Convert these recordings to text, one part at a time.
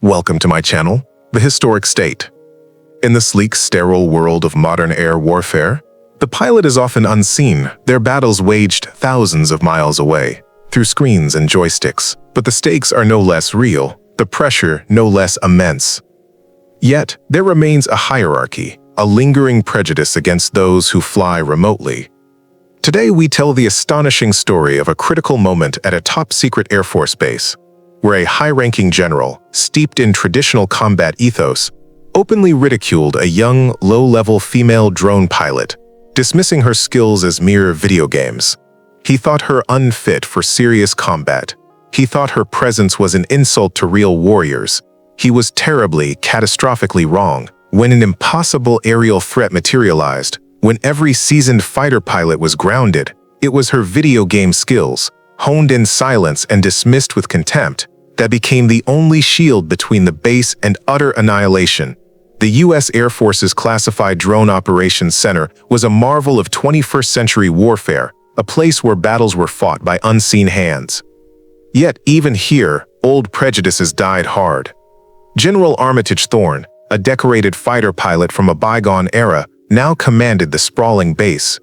Welcome to my channel, The Historic State. In the sleek, sterile world of modern air warfare, the pilot is often unseen, their battles waged thousands of miles away, through screens and joysticks. But the stakes are no less real, the pressure no less immense. Yet, there remains a hierarchy, a lingering prejudice against those who fly remotely. Today we tell the astonishing story of a critical moment at a top-secret Air Force base, where a high-ranking general, steeped in traditional combat ethos, openly ridiculed a young, low-level female drone pilot, dismissing her skills as mere video games. He thought her unfit for serious combat. He thought her presence was an insult to real warriors. He was terribly, catastrophically wrong. When an impossible aerial threat materialized, when every seasoned fighter pilot was grounded, it was her video game skills, honed in silence and dismissed with contempt, that became the only shield between the base and utter annihilation. The U.S. Air Force's Classified Drone Operations Center was a marvel of 21st century warfare, a place where battles were fought by unseen hands. Yet, even here, old prejudices died hard. General Armitage Thorne, a decorated fighter pilot from a bygone era, now commanded the sprawling base.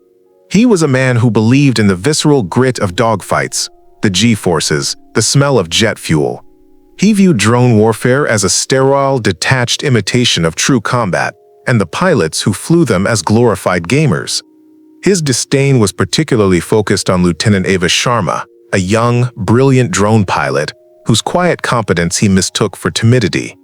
He was a man who believed in the visceral grit of dogfights, the G-forces, the smell of jet fuel. He viewed drone warfare as a sterile, detached imitation of true combat, and the pilots who flew them as glorified gamers. His disdain was particularly focused on Lieutenant Ava Sharma, a young, brilliant drone pilot whose quiet competence he mistook for timidity.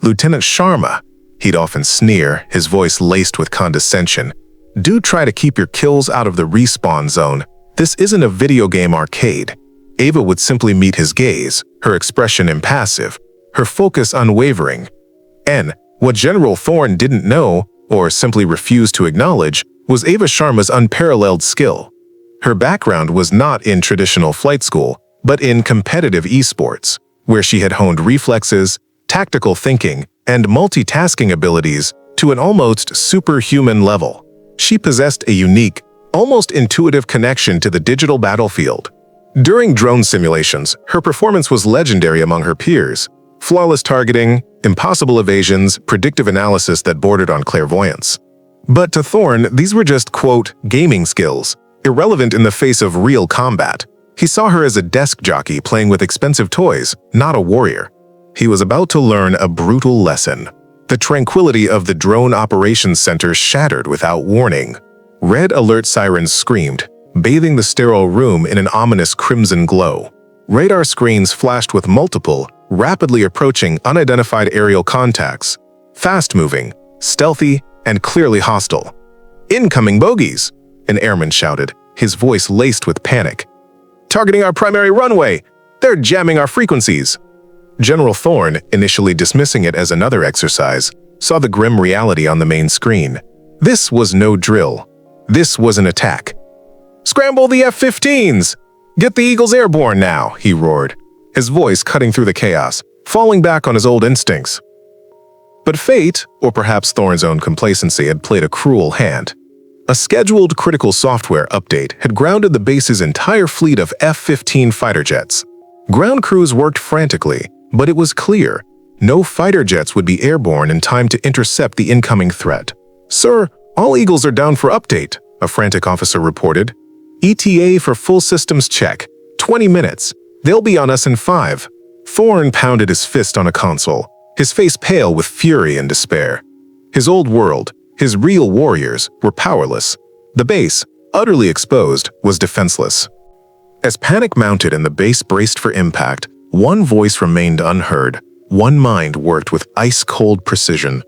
Lieutenant Sharma, he'd often sneer, his voice laced with condescension, "Do try to keep your kills out of the respawn zone. This isn't a video game arcade." Ava would simply meet his gaze, her expression impassive, her focus unwavering. And what General Thorne didn't know, or simply refused to acknowledge, was Ava Sharma's unparalleled skill. Her background was not in traditional flight school, but in competitive esports, where she had honed reflexes, tactical thinking, and multitasking abilities to an almost superhuman level. She possessed a unique, almost intuitive connection to the digital battlefield. During drone simulations, her performance was legendary among her peers. Flawless targeting, impossible evasions, predictive analysis that bordered on clairvoyance. But to Thorne, these were just, quote, gaming skills, irrelevant in the face of real combat. He saw her as a desk jockey playing with expensive toys, not a warrior. He was about to learn a brutal lesson. The tranquility of the Drone Operations Center shattered without warning. Red alert sirens screamed, bathing the sterile room in an ominous crimson glow. Radar screens flashed with multiple, rapidly approaching unidentified aerial contacts, fast-moving, stealthy, and clearly hostile. "Incoming bogeys!" an airman shouted, his voice laced with panic. "Targeting our primary runway! They're jamming our frequencies!" General Thorne, initially dismissing it as another exercise, saw the grim reality on the main screen. This was no drill. This was an attack. "Scramble the F-15s! Get the Eagles airborne now!" he roared, his voice cutting through the chaos, falling back on his old instincts. But fate, or perhaps Thorne's own complacency, had played a cruel hand. A scheduled critical software update had grounded the base's entire fleet of F-15 fighter jets. Ground crews worked frantically, but it was clear no fighter jets would be airborne in time to intercept the incoming threat. "Sir, all Eagles are down for update," a frantic officer reported. "ETA for full systems check. 20 minutes. They'll be on us in 5. Thorne pounded his fist on a console, his face pale with fury and despair. His old world, his real warriors, were powerless. The base, utterly exposed, was defenseless. As panic mounted and the base braced for impact, one voice remained unheard. One mind worked with ice-cold precision.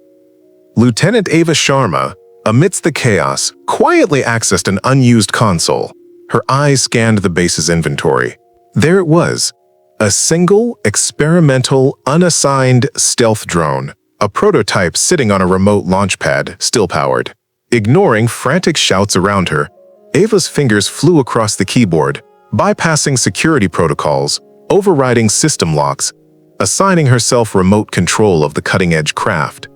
Lieutenant Ava Sharma, amidst the chaos, quietly accessed an unused console. Her eyes scanned the base's inventory. There it was, a single, experimental, unassigned stealth drone, a prototype sitting on a remote launch pad, still powered. Ignoring frantic shouts around her, Ava's fingers flew across the keyboard, bypassing security protocols, overriding system locks, assigning herself remote control of the cutting-edge craft.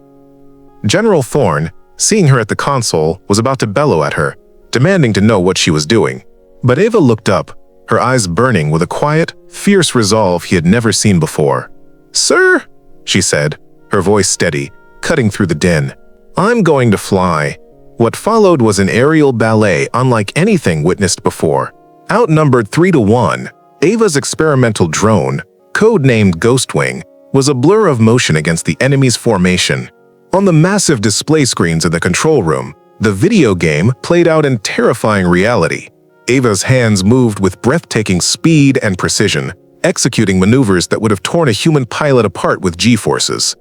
General Thorne, seeing her at the console, was about to bellow at her, demanding to know what she was doing. But Ava looked up, her eyes burning with a quiet, fierce resolve he had never seen before. "Sir, she said, her voice steady, cutting through the din. "I'm going to fly." What followed was an aerial ballet unlike anything witnessed before. Outnumbered 3-1, Ava's experimental drone, codenamed Ghostwing, was a blur of motion against the enemy's formation. On the massive display screens in the control room, the video game played out in terrifying reality. Ava's hands moved with breathtaking speed and precision, executing maneuvers that would have torn a human pilot apart with G-forces.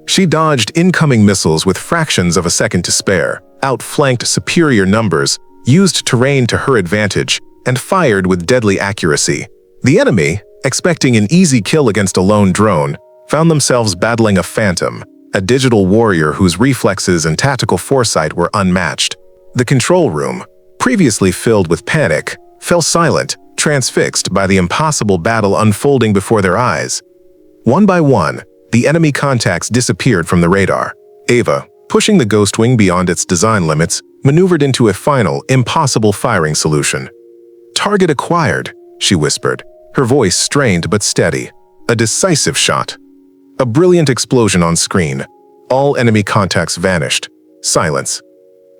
She dodged incoming missiles with fractions of a second to spare, outflanked superior numbers, used terrain to her advantage, and fired with deadly accuracy. The enemy, expecting an easy kill against a lone drone, found themselves battling a phantom, a digital warrior whose reflexes and tactical foresight were unmatched. The control room, previously filled with panic, fell silent, transfixed by the impossible battle unfolding before their eyes. One by one, the enemy contacts disappeared from the radar. Ava, pushing the Ghostwing beyond its design limits, maneuvered into a final, impossible firing solution. "Target acquired," she whispered, her voice strained but steady. A decisive shot. A brilliant explosion on screen. All enemy contacts vanished. Silence.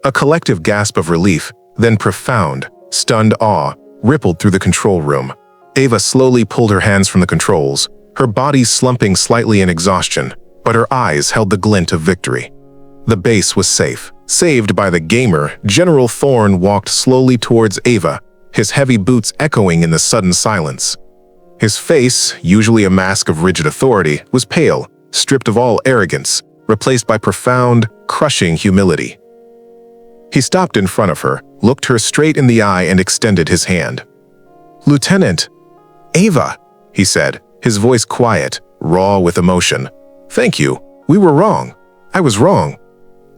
A collective gasp of relief, then profound, stunned awe, rippled through the control room. Ava slowly pulled her hands from the controls, her body slumping slightly in exhaustion, but her eyes held the glint of victory. The base was safe. Saved by the gamer, General Thorne walked slowly towards Ava, his heavy boots echoing in the sudden silence. His face, usually a mask of rigid authority, was pale, stripped of all arrogance, replaced by profound, crushing humility. He stopped in front of her, looked her straight in the eye and extended his hand. "Lieutenant Ava," he said, his voice quiet, raw with emotion. "Thank you. We were wrong. I was wrong."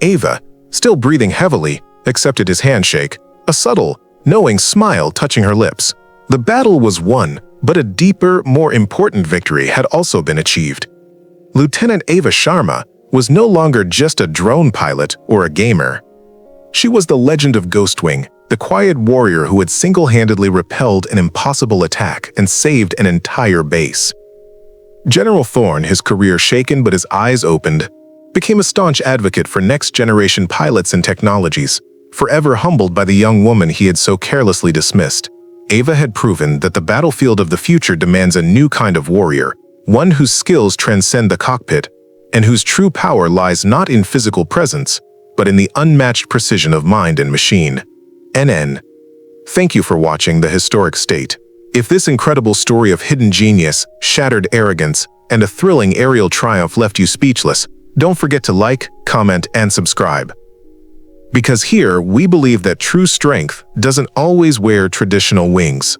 Ava, still breathing heavily, accepted his handshake, a subtle, knowing smile touching her lips. The battle was won, but a deeper, more important victory had also been achieved. Lieutenant Ava Sharma was no longer just a drone pilot or a gamer. She was the legend of Ghostwing, the quiet warrior who had single-handedly repelled an impossible attack and saved an entire base. General Thorne, his career shaken but his eyes opened, became a staunch advocate for next-generation pilots and technologies, forever humbled by the young woman he had so carelessly dismissed. Ava had proven that the battlefield of the future demands a new kind of warrior, one whose skills transcend the cockpit, and whose true power lies not in physical presence, but in the unmatched precision of mind and machine. NN. Thank you for watching The Historic State. If this incredible story of hidden genius, shattered arrogance, and a thrilling aerial triumph left you speechless, don't forget to like, comment, and subscribe. Because here, we believe that true strength doesn't always wear traditional wings.